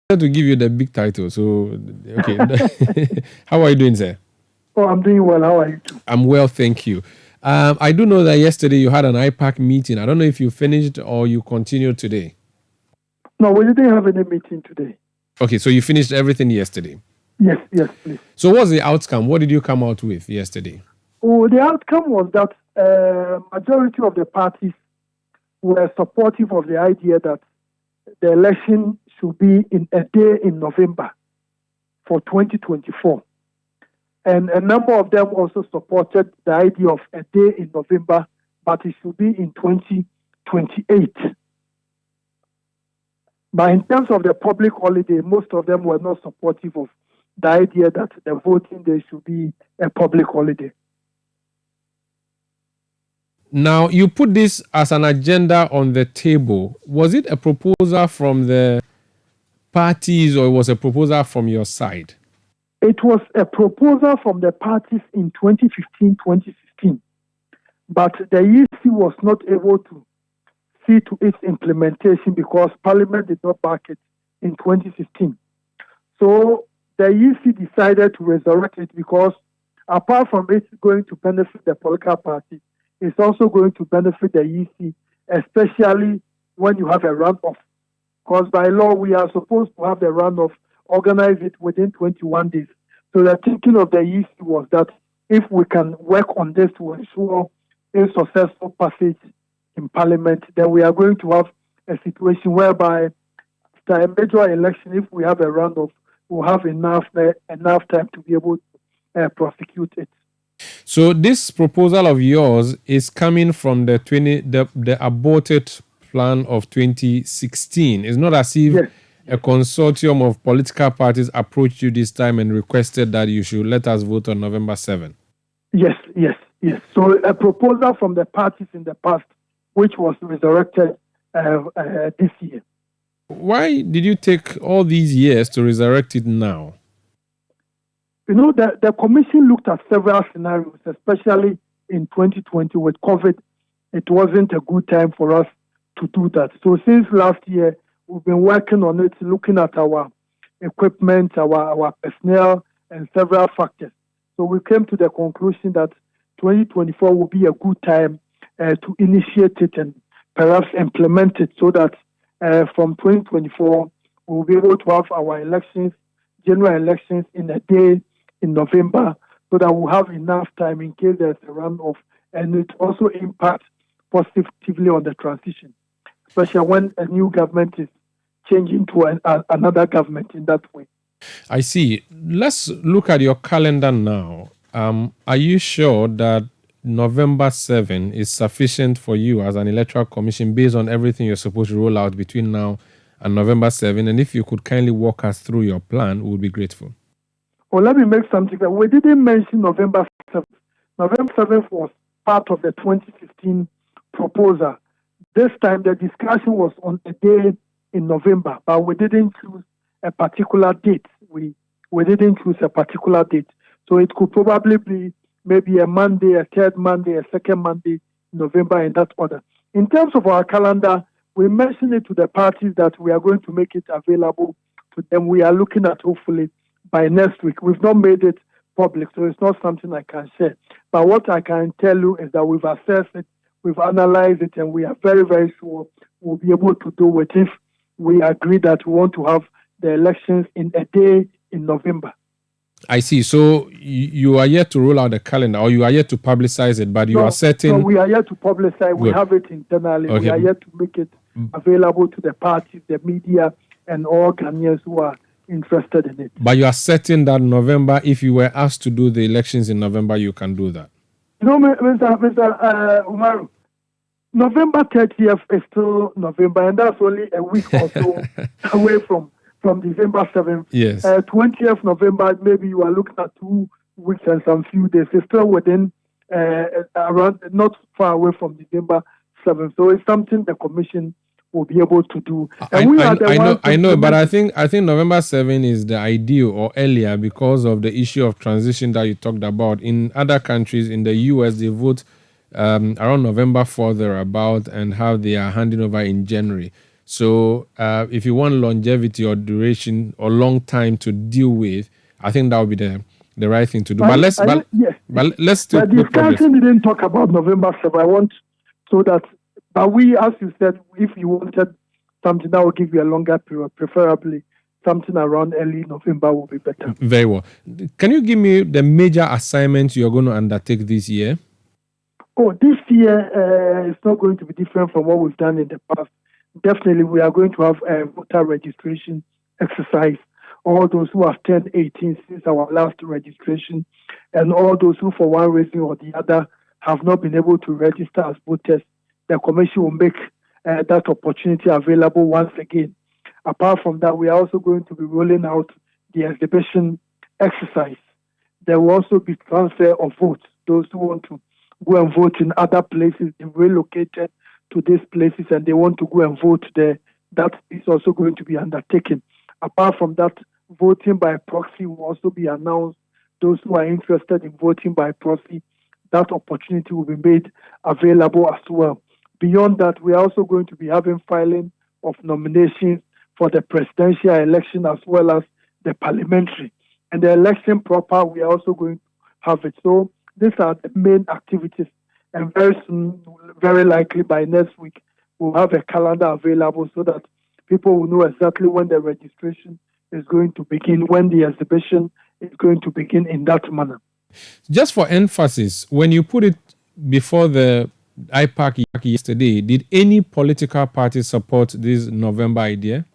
to give you the big title. So, okay. How are you doing, sir? Oh, I'm doing well. How are you too? I'm well, thank you. I do know that yesterday you had an IPAC meeting. I don't know if you finished or you continued today. No, we didn't have any meeting today. Okay, so you finished everything yesterday. Yes, please. So what's the outcome? What did you come out with yesterday? Oh, the outcome was that majority of the parties were supportive of the idea that the election should be in a day in November for 2024. And a number of them also supported the idea of a day in November, but it should be in 2028. But in terms of the public holiday, most of them were not supportive of the idea that the voting day should be a public holiday. Now, you put this as an agenda on the table. Was it a proposal from the parties or was it a proposal from your side? It was a proposal from the parties in 2015, 2016. But the EC was not able to see to its implementation because Parliament did not back it in 2015. So the EC decided to resurrect it because apart from it going to benefit the political parties, it's also going to benefit the EC, especially when you have a runoff. Because by law, we are supposed to have the runoff, organize it within 21 days. So the thinking of the EC was that if we can work on this to ensure a successful passage in Parliament, then we are going to have a situation whereby after a major election, if we have a runoff, we'll have enough time to be able to prosecute it. So this proposal of yours is coming from the aborted plan of 2016. It's not as if a consortium of political parties approached you this time and requested that you should let us vote on November 7. Yes. So a proposal from the parties in the past, which was resurrected this year. Why did you take all these years to resurrect it now? You know, the commission looked at several scenarios, especially in 2020 with COVID. It wasn't a good time for us to do that. So since last year, we've been working on it, looking at our equipment, our personnel, and several factors. So we came to the conclusion that 2024 will be a good time to initiate it and perhaps implement it so that from 2024, we'll be able to have our elections, general elections in a day in November so that we'll have enough time in case there's a runoff. And it also impacts positively on the transition, especially when a new government is changing to another government in that way. I see. Let's look at your calendar now. Are you sure that November 7 is sufficient for you as an electoral commission based on everything you're supposed to roll out between now and November 7? And if you could kindly walk us through your plan, we would be grateful. Well, let me make something clear. We didn't mention November 7th. November 7th was part of the 2015 proposal. This time, the discussion was on a day in November, but we didn't choose a particular date. We didn't choose a particular date. So it could probably be maybe a Monday, a third Monday, a second Monday in November, in that order. In terms of our calendar, we mentioned it to the parties that we are going to make it available to them. We are looking at hopefully by next week. We've not made it public, so it's not something I can share. But what I can tell you is that we've assessed it, we've analyzed it, and we are very, very sure we'll be able to do it if we agree that we want to have the elections in a day in November. I see. So you are yet to roll out the calendar, or you are yet to publicize it, but you are certain. No, we are yet to publicize. We have it internally. Okay. We are yet to make it available to the parties, the media, and all Ghanaians who are interested in it. But you are certain that November, if you were asked to do the elections in November, you can do that? You know, Mr. Umaru, November 30th is still November, and that's only a week or so away from December 7th. Yes. 20th November, maybe you are looking at 2 weeks and some few days. It's still within around, not far away from December 7th. So it's something the commission will be able to do. I know, but I think November 7 is the ideal or earlier because of the issue of transition that you talked about. In other countries, in the US, they vote around November 4th thereabout and have their handing over in January. So if you want longevity or duration or long time to deal with, I think that would be the right thing to do. But let's still the make progress. discussion didn't talk about November 7th. I want so that, but we, as you said, if you wanted something that will give you a longer period, preferably something around early November will be better. Very well. Can you give me the major assignments you're going to undertake this year? Oh, this year it's not going to be different from what we've done in the past. Definitely, we are going to have a voter registration exercise. All those who have turned 18 since our last registration, and all those who, for one reason or the other, have not been able to register as voters, the Commission will make that opportunity available once again. Apart from that, we are also going to be rolling out the exhibition exercise. There will also be transfer of votes. Those who want to go and vote in other places, they relocated to these places and they want to go and vote there, that is also going to be undertaken. Apart from that, voting by proxy will also be announced. Those who are interested in voting by proxy, that opportunity will be made available as well. Beyond that, we are also going to be having filing of nominations for the presidential election as well as the parliamentary. And the election proper, we are also going to have it. So these are the main activities. And very soon, very likely by next week, we'll have a calendar available so that people will know exactly when the registration is going to begin, when the exhibition is going to begin in that manner. Just for emphasis, when you put it before the IPAC yesterday, did any political party support this November idea?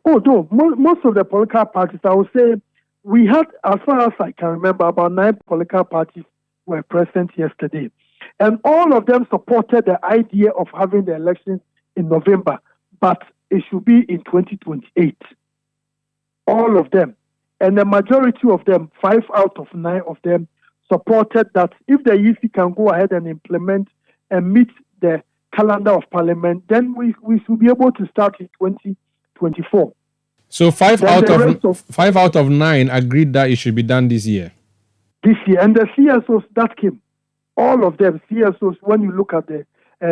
Oh, no. Most of the political parties, I would say, we had, as far as I can remember, about 9 political parties were present yesterday. And all of them supported the idea of having the elections in November, but it should be in 2028. All of them. And the majority of them, 5 out of 9 of them, supported that if the EC can go ahead and implement and meet the calendar of Parliament, then we should be able to start in 2024. So 5 out of 9 agreed that it should be done this year. This year. And the CSOs that came, all of them, CSOs, when you look at the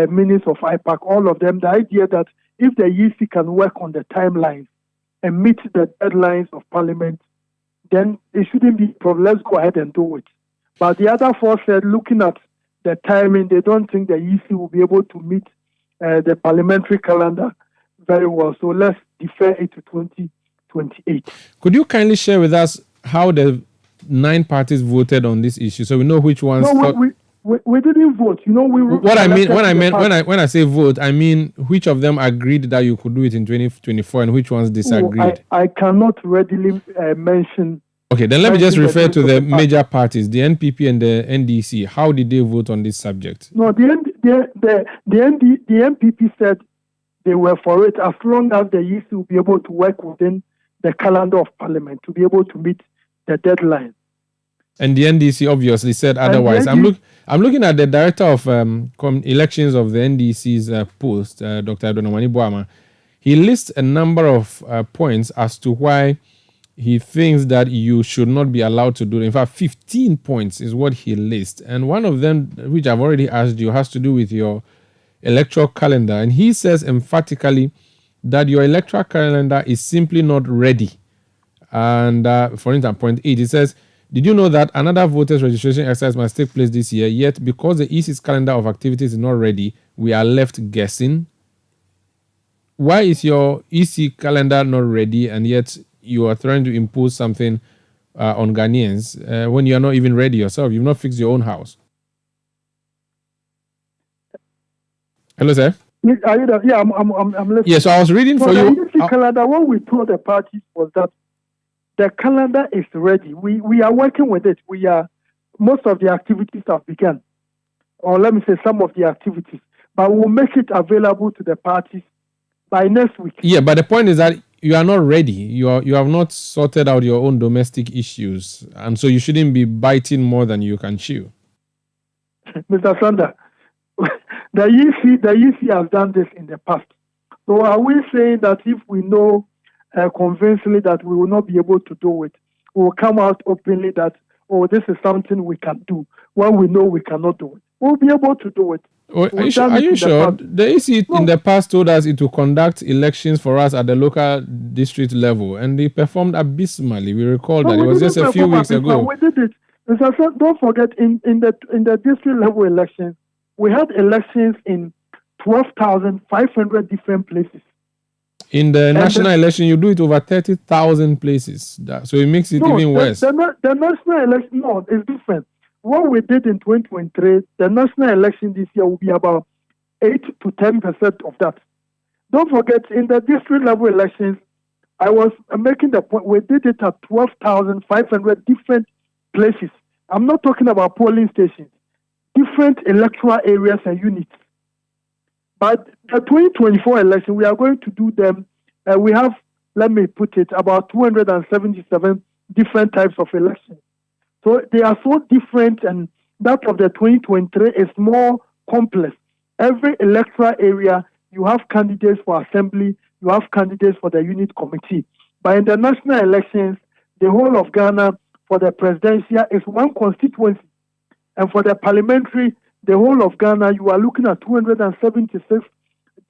minutes of IPAC, all of them, the idea that if the EC can work on the timelines and meet the deadlines of Parliament, then it shouldn't be a problem. Let's go ahead and do it. But the other 4 said, looking at the timing, they don't think the EC will be able to meet the parliamentary calendar very well. So let's defer it to 2028. Could you kindly share with us how the 9 parties voted on this issue, so we know which ones? No, we didn't vote. You know, when I say vote, I mean which of them agreed that you could do it in 2024 and which ones disagreed. I cannot readily mention. Okay, then let me just refer to the major parties, the NPP and the NDC. How did they vote on this subject? No, the NPP said they were for it as long as the EC will be able to work within the calendar of Parliament to be able to meet the deadline. And the NDC obviously said otherwise. I'm looking at the director of elections of the NDC's post, Dr. Adonamani Boama. He lists a number of points as to why he thinks that you should not be allowed to do it. In fact, 15 points is what he lists. And one of them, which I've already asked you, has to do with your electoral calendar. And he says emphatically that your electoral calendar is simply not ready. And for instance, point 8, it says, did you know that another voters registration exercise must take place this year? Yet, because the EC's calendar of activities is not ready, we are left guessing. Why is your EC calendar not ready, and yet you are trying to impose something on Ghanaians when you are not even ready yourself? You've not fixed your own house. Hello, sir. Yeah, I'm listening. Yeah, so I was reading for you. The EC calendar, what we told the parties was that the calendar is ready. We are working with it. Most of the activities have begun, or let me say some of the activities, but we'll make it available to the parties by next week. Yeah, but the point is that you are not ready. You have not sorted out your own domestic issues, and so you shouldn't be biting more than you can chew. Mr. Sander, the EC has done this in the past. So are we saying that if we know convincingly that we will not be able to do it, we will come out openly that, oh, this is something we can do, when we know we cannot do it? We'll be able to do it. Oh, We've are done it you in the sure? past. The EC in No, the past told us it will conduct elections for us at the local district level, and they performed abysmally. We recall no, that. It we was didn't just a few perform weeks abysmal. ago. We did it. Mr. Sen, don't forget, in the district level elections, we had elections in 12,500 different places. In the And national election, you do it over 30,000 places. So it makes it no, even worse. the national election, no, it's different. What we did in 2023, the national election this year will be about 8 to 10% of that. Don't forget, in the district level elections, I was making the point, we did it at 12,500 different places. I'm not talking about polling stations, different electoral areas and units. But the 2024 election, we are going to do them. We have, let me put it, about 277 different types of elections. So they are so different, and that of the 2023 is more complex. Every electoral area, you have candidates for assembly, you have candidates for the unit committee. But in the national elections, the whole of Ghana for the presidential is one constituency. And for the parliamentary, the whole of Ghana, you are looking at 276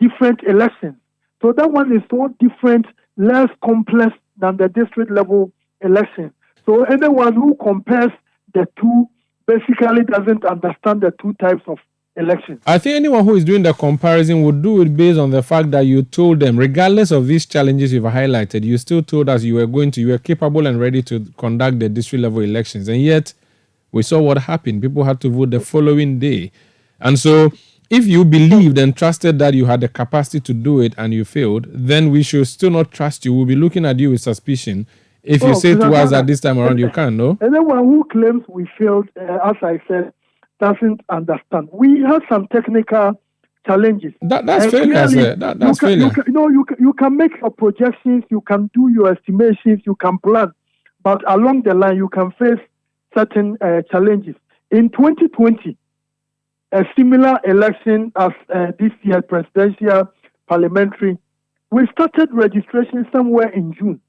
different elections. So that one is so different, less complex than the district level election. So anyone who compares the two basically doesn't understand the two types of elections. I think anyone who is doing the comparison would do it based on the fact that you told them, regardless of these challenges you've highlighted, you still told us you were capable and ready to conduct the district level elections. And yet, we saw what happened. People had to vote the following day. And so, if you believed and trusted that you had the capacity to do it and you failed, then we should still not trust you. We'll be looking at you with suspicion if you say to us that this time around you can, no? Anyone who claims we failed, as I said, doesn't understand. We had some technical challenges. That's failure, sir. That's failure. You can make your projections, you can do your estimations, you can plan, but along the line you can face certain challenges. In 2020, a similar election as this year, presidential, parliamentary, we started registration somewhere in June.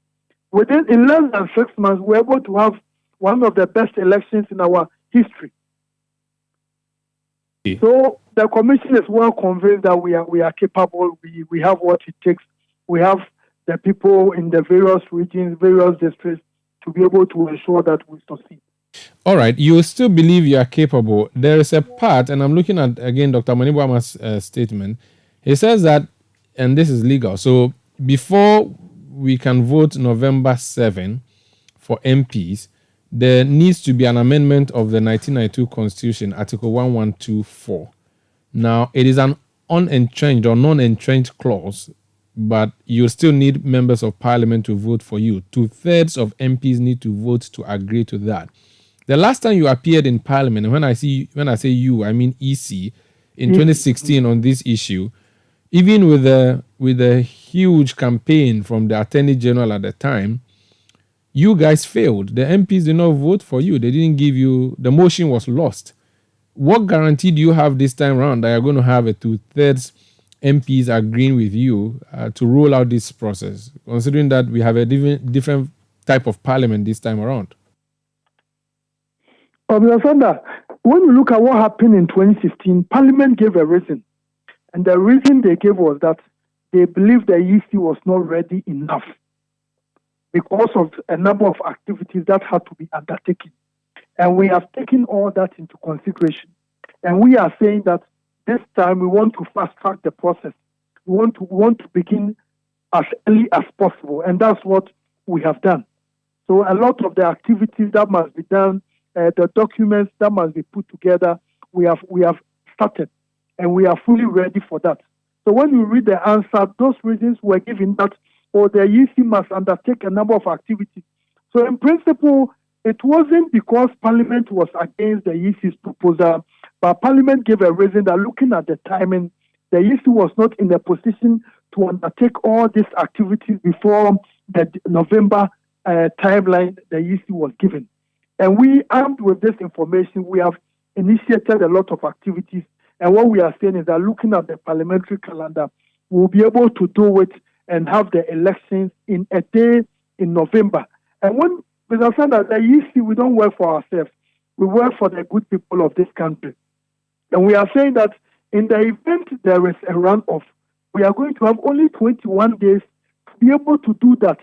In less than 6 months, we were able to have one of the best elections in our history. Okay. So the commission is well convinced that we are capable. We have what it takes. We have the people in the various regions, various districts to be able to ensure that we succeed. All right, you still believe you are capable. There is a part, and I'm looking at, again, Dr. Manibwama's statement. He says that, and this is legal, so before we can vote November 7 for MPs, there needs to be an amendment of the 1992 Constitution, Article 1124. Now, it is an unentrenched or non-entrenched clause, but you still need members of parliament to vote for you. 2/3 of MPs need to vote to agree to that. The last time you appeared in parliament, and when I say you, I mean EC, in 2016 on this issue, even with a huge campaign from the Attorney General at the time, you guys failed. The MPs did not vote for you. They didn't give you, the motion was lost. What guarantee do you have this time around that you're going to have a 2/3 MPs agreeing with you to roll out this process, considering that we have a different type of parliament this time around? Mr. When you look at what happened in 2015, Parliament gave a reason. And the reason they gave was that they believed the EC was not ready enough because of a number of activities that had to be undertaken. And we have taken all that into consideration. And we are saying that this time we want to fast track the process. We want to begin as early as possible. And that's what we have done. So a lot of the activities that must be done, the documents that must be put together, we have started, and we are fully ready for that. So when you read the answer, those reasons were given that, the EC must undertake a number of activities. So in principle, it wasn't because Parliament was against the EC's proposal, but Parliament gave a reason that looking at the timing, the EC was not in a position to undertake all these activities before the November timeline the EC was given. And we, armed with this information, we have initiated a lot of activities. And what we are saying is that looking at the parliamentary calendar, we'll be able to do it and have the elections in a day in November. And when Mr. Sanders, the EC, we don't work for ourselves. We work for the good people of this country. And we are saying that In the event there is a runoff, we are going to have only 21 days to be able to do that.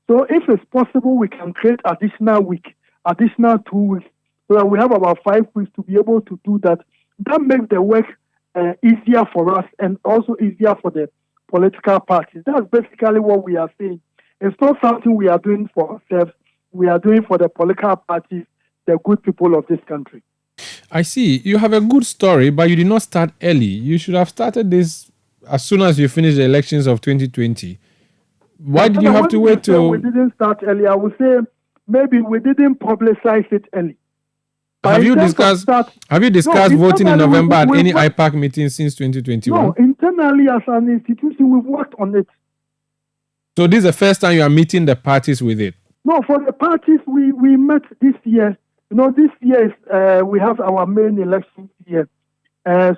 So if it's possible, we can create additional 2 weeks, so that we have about 5 weeks to be able to do that. That makes the work easier for us and also easier for the political parties. That's basically what we are saying. It's not something we are doing for ourselves. We are doing for the political parties, the good people of this country. I see. You have a good story, but you did not start early. You should have started this as soon as you finished the elections of 2020. Why did you have to wait till... We didn't start early. I would say maybe we didn't publicize it early. Have you discussed voting in November at any IPAC meeting since 2021? No, internally as an institution, we've worked on it. So this is the first time you are meeting the parties with it? No, for the parties, we met this year. This year is, we have our main election year.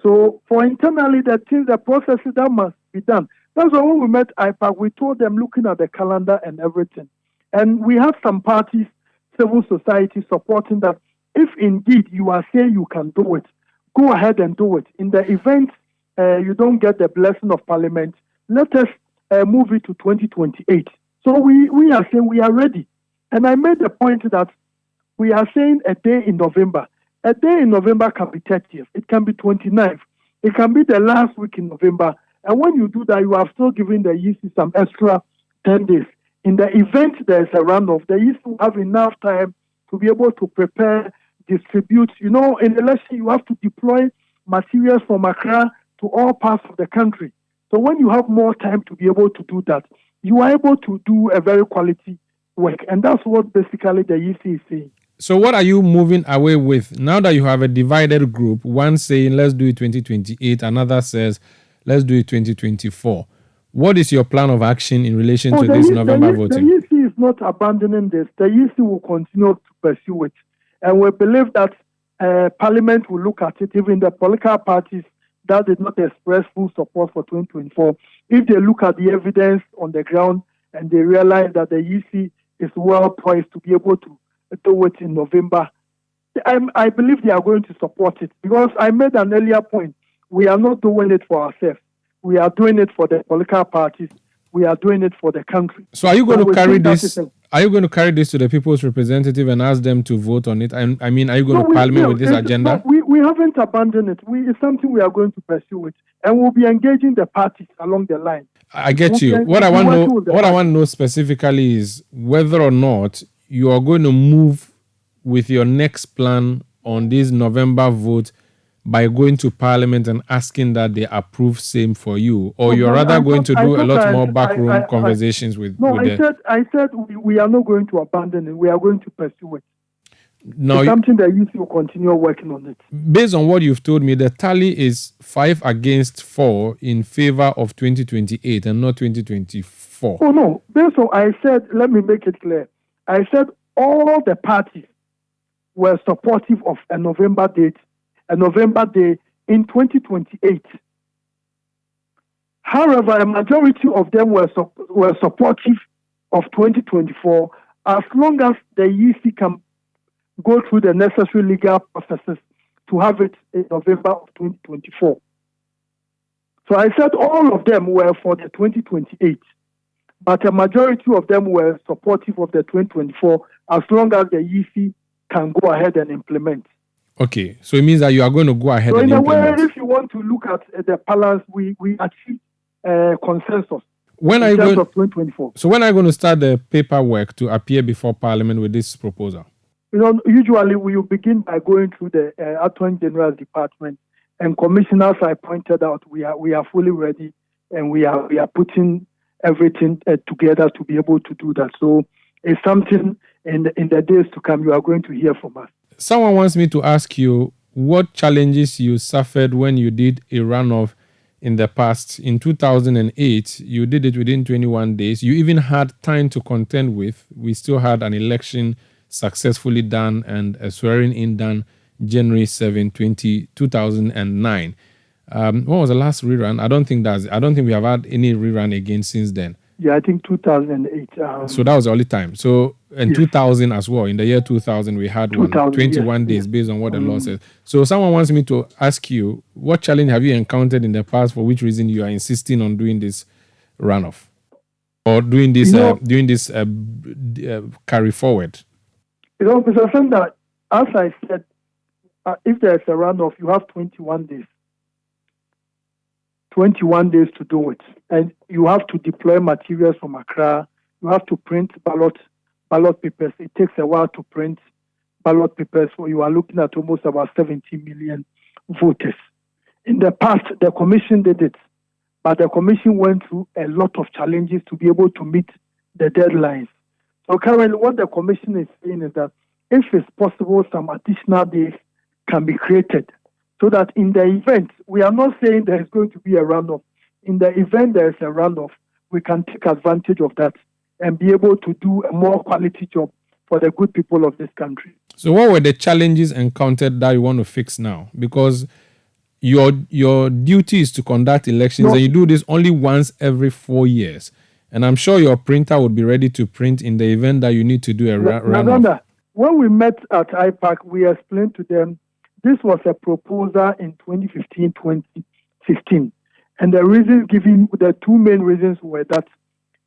So for internally, the processes that must be done. That's why when we met IPAC, we told them, looking at the calendar and everything. And we have some parties, civil society, supporting that. If indeed you are saying you can do it, go ahead and do it. In the event you don't get the blessing of Parliament, let us move it to 2028. So we are saying we are ready. And I made the point that we are saying a day in November. A day in November can be 30th. It can be 29th. It can be the last week in November. And when you do that, you are still giving the EC some extra 10 days. In the event there is a runoff, the EC will have enough time to be able to prepare, distribute. In election, you have to deploy materials from Accra to all parts of the country. So when you have more time to be able to do that, you are able to do a very quality work. And that's what basically the EC is saying. So what are you moving away with now that you have a divided group? One saying, let's do it 2028. Another says, let's do it 2024. What is your plan of action in relation to this November voting? The EC is not abandoning this. The EC will continue to pursue it. And we believe that Parliament will look at it, even the political parties that did not express full support for 2024. If they look at the evidence on the ground and they realize that the EC is well poised to be able to do it in November, I believe they are going to support it. Because I made an earlier point, we are not doing it for ourselves. We are doing it for the political parties. We are doing it for the country. So are you going to carry this? Are you going to carry this to the people's representative and ask them to vote on it? I mean, are you going to Parliament with this agenda? No, we haven't abandoned it. It's something we are going to pursue it, and we'll be engaging the parties along the line. I get you. What I want to know specifically is whether or not you are going to move with your next plan on this November vote by going to Parliament and asking that they approve same for you, or you're rather going to do a lot more backroom conversations with them? I said we are not going to abandon it. We are going to pursue it. No, it's something that you will continue working on it. Based on what you've told me, the tally is 5 against 4 in favor of 2028 and not 2024. Oh no! Based on I said, let me make it clear. I said all the parties were supportive of a November day in 2028. However, a majority of them were supportive of 2024, as long as the EC can go through the necessary legal processes to have it in November of 2024. So I said all of them were for the 2028, but a majority of them were supportive of the 2024, as long as the EC can go ahead and implement. Okay, so it means that you are going to go ahead and implement. In a way, if you want to look at the balance, we achieved consensus. When are you going? Of 2024. So when are you going to start the paperwork to appear before Parliament with this proposal? Usually we will begin by going through the Attorney General's department, and commissioners, I pointed out, we are fully ready, and we are putting everything together to be able to do that. So it's something in the days to come you are going to hear from us. Someone wants me to ask you what challenges you suffered when you did a runoff in the past. In 2008, you did it within 21 days. You even had time to contend with. We still had an election successfully done and a swearing in done January 7, 2009. What was the last rerun? I don't think we have had any rerun again since then. Yeah, I think 2008. So that was the only time. So and 2000 as well. In the year 2000, we had 21 days based on what the law says. So someone wants me to ask you, what challenge have you encountered in the past for which reason you are insisting on doing this runoff or doing this carry forward? Mr. Sender, as I said, if there's a runoff, you have 21 days. 21 days to do it. And you have to deploy materials from Accra. You have to print ballot papers. It takes a while to print ballot papers. So you are looking at almost about 70 million voters. In the past, the commission did it, but the commission went through a lot of challenges to be able to meet the deadlines. So currently, what the commission is saying is that if it's possible, some additional days can be created so that in the event, we are not saying there is going to be a runoff. In the event there is a runoff, we can take advantage of that and be able to do a more quality job for the good people of this country. So what were the challenges encountered that you want to fix now? Because your duty is to conduct elections and you do this only once every 4 years. And I'm sure your printer would be ready to print in the event that you need to do a runoff. When we met at IPAC, we explained to them this was a proposal in 2015. And the reasons given, the two main reasons were that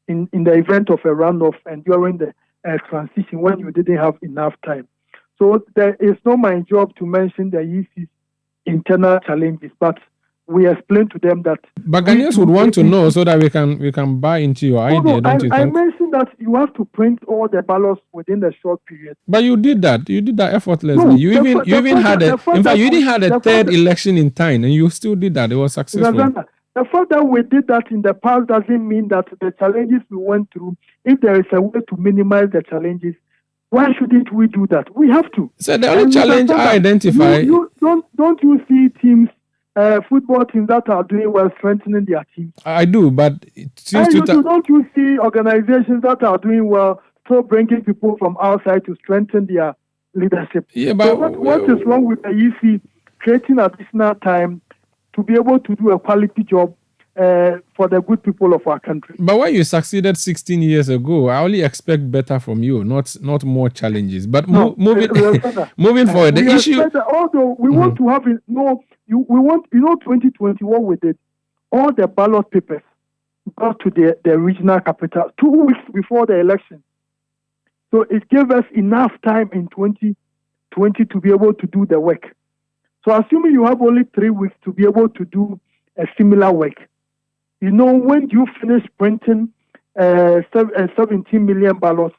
in the event of a runoff and during the transition when you didn't have enough time. So it's not my job to mention the EC's internal challenges, but we explained to them that. But Ghanaians would want to know so that we can buy into your idea, don't you think? I mentioned that you have to print all the ballots within a short period. But you did that. You did that effortlessly. No, you even had a third election in time, and you still did that. It was successful. The fact that we did that in the past doesn't mean that the challenges we went through, if there is a way to minimize the challenges, why shouldn't we do that? We have to. So the only challenge I identify. Don't you see teams, football teams that are doing well, strengthening their teams? I do, but don't you see organizations that are doing well, still bringing people from outside to strengthen their leadership? Yeah, but so what is wrong with the EC creating additional time to be able to do a quality job for the good people of our country? But when you succeeded 16 years ago, I only expect better from you, not more challenges. But moving forward, the issue. Although we want to have it, we want 2020 what we did, all the ballot papers got to the regional capital 2 weeks before the election. So it gave us enough time in 2020 to be able to do the work. So assuming you have only 3 weeks to be able to do a similar work, when you finish printing 17 million ballots,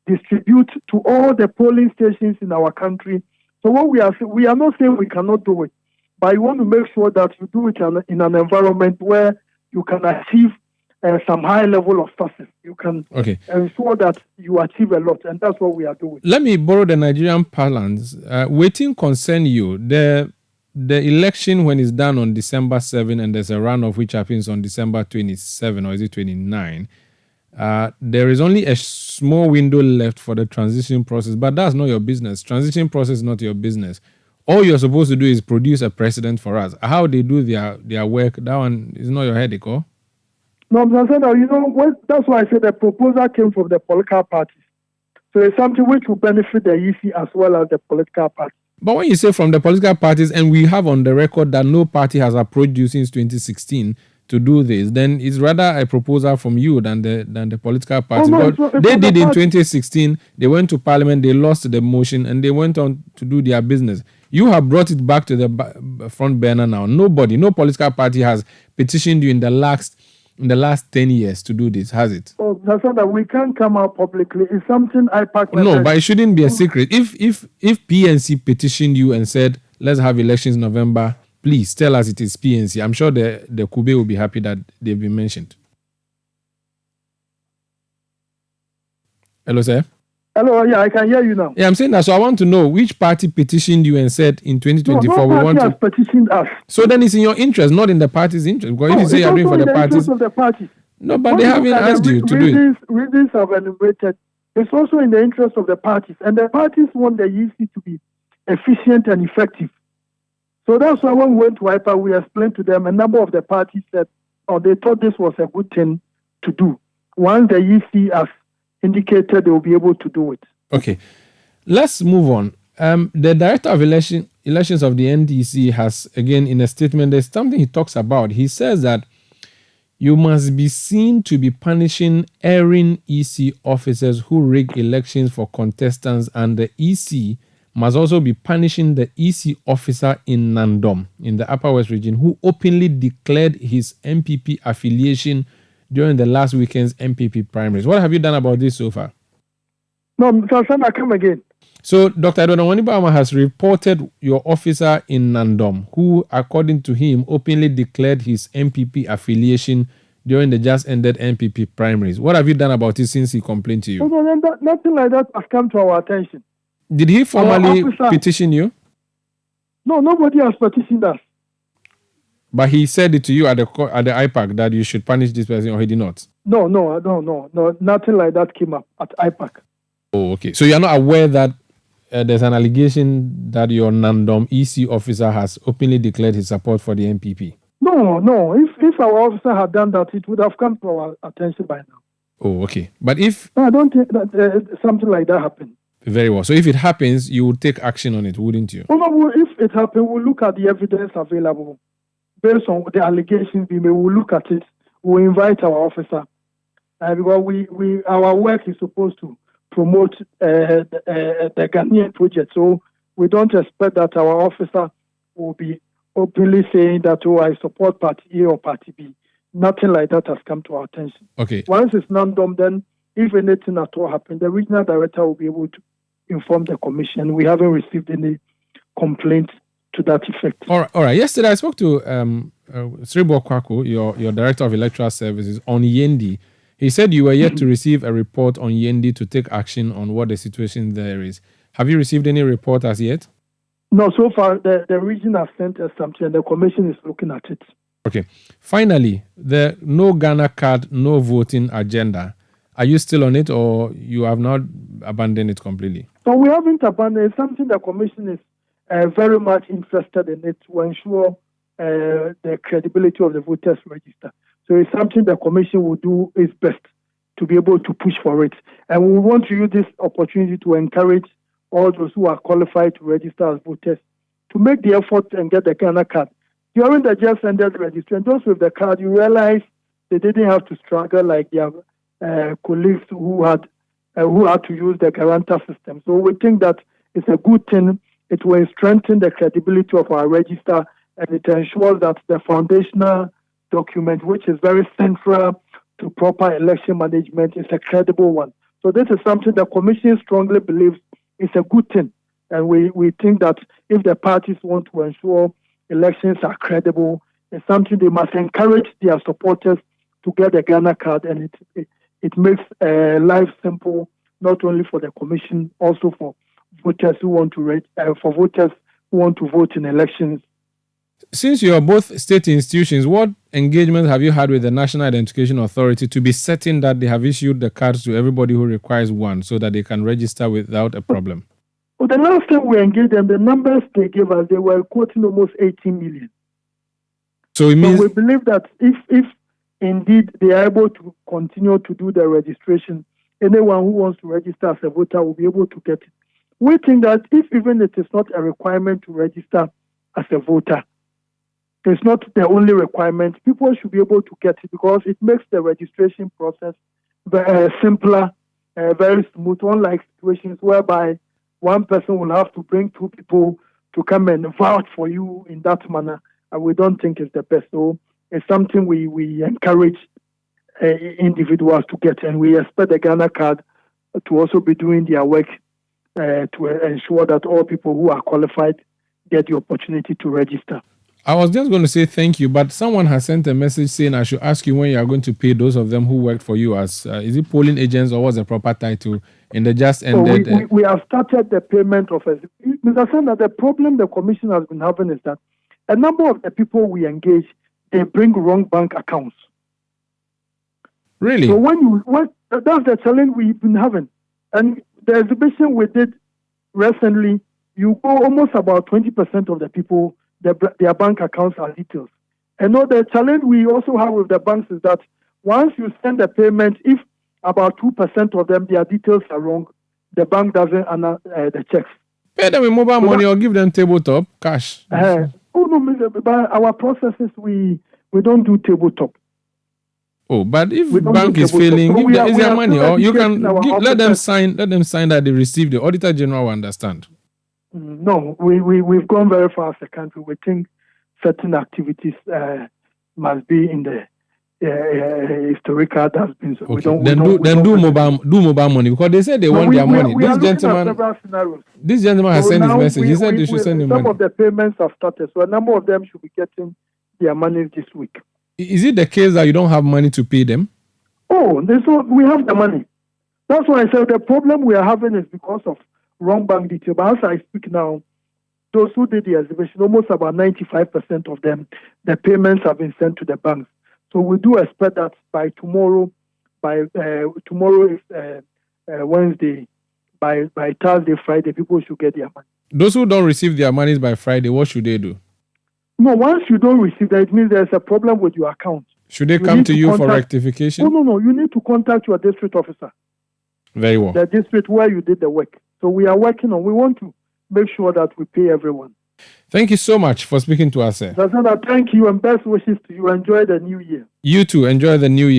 distribute to all the polling stations in our country. So what we are not saying we cannot do it, but you want to make sure that you do it in an environment where you can achieve some high level of success. You can ensure that you achieve a lot, and that's what we are doing. Let me borrow the Nigerian parlance. Waiting concern you. The election, when it's done on December 7 and there's a runoff which happens on December 27 or is it 29, there is only a small window left for the transition process, but that's not your business. Transition process is not your business. All you're supposed to do is produce a president for us. How they do their work, that one is not your headache, oh? No, that's why I said the proposal came from the political parties. So it's something which will benefit the EC as well as the political parties. But when you say from the political parties, and we have on the record that no party has approached you since 2016 to do this, then it's rather a proposal from you than the political party. They did in 2016. They went to parliament, they lost the motion, and they went on to do their business. You have brought it back to the front burner now. No political party has petitioned you in the last 10 years to do this, has it? Oh, that's not that we can't come out publicly. It's something IPAC. No, but it shouldn't be a secret. If PNC petitioned you and said, let's have elections in November, please tell us it is PNC. I'm sure the Kube will be happy that they've been mentioned. Hello, sir? Hello, yeah, I can hear you now. Yeah, I'm saying that. So I want to know which party petitioned you and said in 2024 we want to. Has petitioned us. So then it's in your interest, not in the party's interest. Because if you say you're doing for the parties. Of the party. No, but they haven't asked you to do it. Reasons have enumerated. It's also in the interest of the parties. And the parties want the EC to be efficient and effective. So that's why when we went to IPA, we explained to them, a number of the parties said, they thought this was a good thing to do. Once the EC has indicated they will be able to do it. Okay, let's move on. The director of elections of the NDC has, again, in a statement, there's something he talks about. He says that you must be seen to be punishing erring EC officers who rig elections for contestants, and the EC must also be punishing the EC officer in Nandom, in the Upper West region, who openly declared his MPP affiliation during the last weekend's MPP primaries. What have you done about this so far? No, Mr. Sana, come again. So, Dr. Adonawani Bama has reported your officer in Nandom, who, according to him, openly declared his MPP affiliation during the just ended MPP primaries. What have you done about it since he complained to you? Nothing like that has come to our attention. Did he formally petition you? No, nobody has petitioned us. But he said it to you at the IPAC that you should punish this person, or he did not? No, nothing like that came up at IPAC. Oh, okay. So you're not aware that there's an allegation that your Nandom EC officer has openly declared his support for the MPP? No. If our officer had done that, it would have come to our attention by now. Oh, okay. But if... No, I don't think that something like that happened. Very well. So if it happens, you would take action on it, wouldn't you? No, if it happens, we'll look at the evidence available. Based on the allegations we will look at it. We'll invite our officer. Because our work is supposed to promote the Ghanaian project. So we don't expect that our officer will be openly saying that, I support Party A or Party B. Nothing like that has come to our attention. Okay. Once it's not done, then if anything at all happens, the regional director will be able to inform the commission. We haven't received any complaints to that effect. All right. Yesterday, I spoke to Sribo Kwaku, your director of electoral services, on Yendi. He said you were yet to receive a report on Yendi to take action on what the situation there is. Have you received any report as yet? No, so far the region has sent us something and the commission is looking at it. Okay. Finally, the no Ghana card, no voting agenda. Are you still on it, or you have not abandoned it completely? No, we haven't abandoned it. It's something the commission is very much interested in it to ensure the credibility of the voters register. So it's something the commission will do its best to be able to push for it. And we want to use this opportunity to encourage all those who are qualified to register as voters to make the effort and get the Ghana card. During the just ended registration, those with the card, you realize they didn't have to struggle like their colleagues who had to use the guarantor system. So we think that it's a good thing. It will strengthen the credibility of our register, and it ensures that the foundational document, which is very central to proper election management, is a credible one. So this is something the commission strongly believes is a good thing. And we think that if the parties want to ensure elections are credible, it's something they must encourage their supporters to get the Ghana card, and it makes life simple, not only for the commission, also for voters who want to vote in elections. Since you are both state institutions, what engagement have you had with the National Identification Authority to be certain that they have issued the cards to everybody who requires one so that they can register without a problem? Well, the last time we engaged them, the numbers they gave us, they were quoting almost 18 million. So it means... So we believe that if indeed they are able to continue to do the registration, anyone who wants to register as a voter will be able to get it. We think that if even it is not a requirement to register as a voter, it's not the only requirement, people should be able to get it because it makes the registration process very simpler, very smooth, unlike situations whereby one person will have to bring two people to come and vouch for you in that manner, and we don't think it's the best. So it's something we encourage individuals to get, and we expect the Ghana card to also be doing their work to ensure that all people who are qualified get the opportunity to register. I was just going to say thank you, but someone has sent a message saying I should ask you when you are going to pay those of them who worked for you as, is it polling agents or what's the proper title in the just ended? So we have started the payment of it. Mr. Sanders, the problem the commission has been having is that a number of the people we engage, they bring wrong bank accounts. Really? So that's the challenge we've been having. And the exhibition we did recently, you go almost about 20% of the people, their bank accounts are details. And the challenge we also have with the banks is that once you send a payment, if About 2% of them, their details are wrong. The bank doesn't honor the checks. Pay them with mobile money or give them tabletop cash. Oh no, but our processes we don't do tabletop. Oh, but if bank is failing, So give them their money, or you can let them officers. sign. Let them sign that they received. The Auditor General will understand. No, we've gone very far as a country. We think certain activities must be in the historical dustbin. So Okay. Do mobile money, because they said they want their money. This gentleman has sent his message. He said they should send him money. Some of the payments have started, so a number of them should be getting their money this week. Is it the case that you don't have money to pay them? Oh, we have the money. That's why I said the problem we are having is because of wrong bank detail. But as I speak now, those who did the exhibition, almost about 95% of them, the payments have been sent to the banks. So we do expect that by tomorrow, tomorrow is Wednesday, by Thursday, Friday, people should get their money. Those who don't receive their monies by Friday, what should they do? No, once you don't receive that, it means there's a problem with your account. Should they come to you for rectification? No. You need to contact your district officer. Very well. The district where you did the work. So we are working on. We want to make sure that we pay everyone. Thank you so much for speaking to us, sir. Thank you and best wishes to you. Enjoy the new year. You too. Enjoy the new year.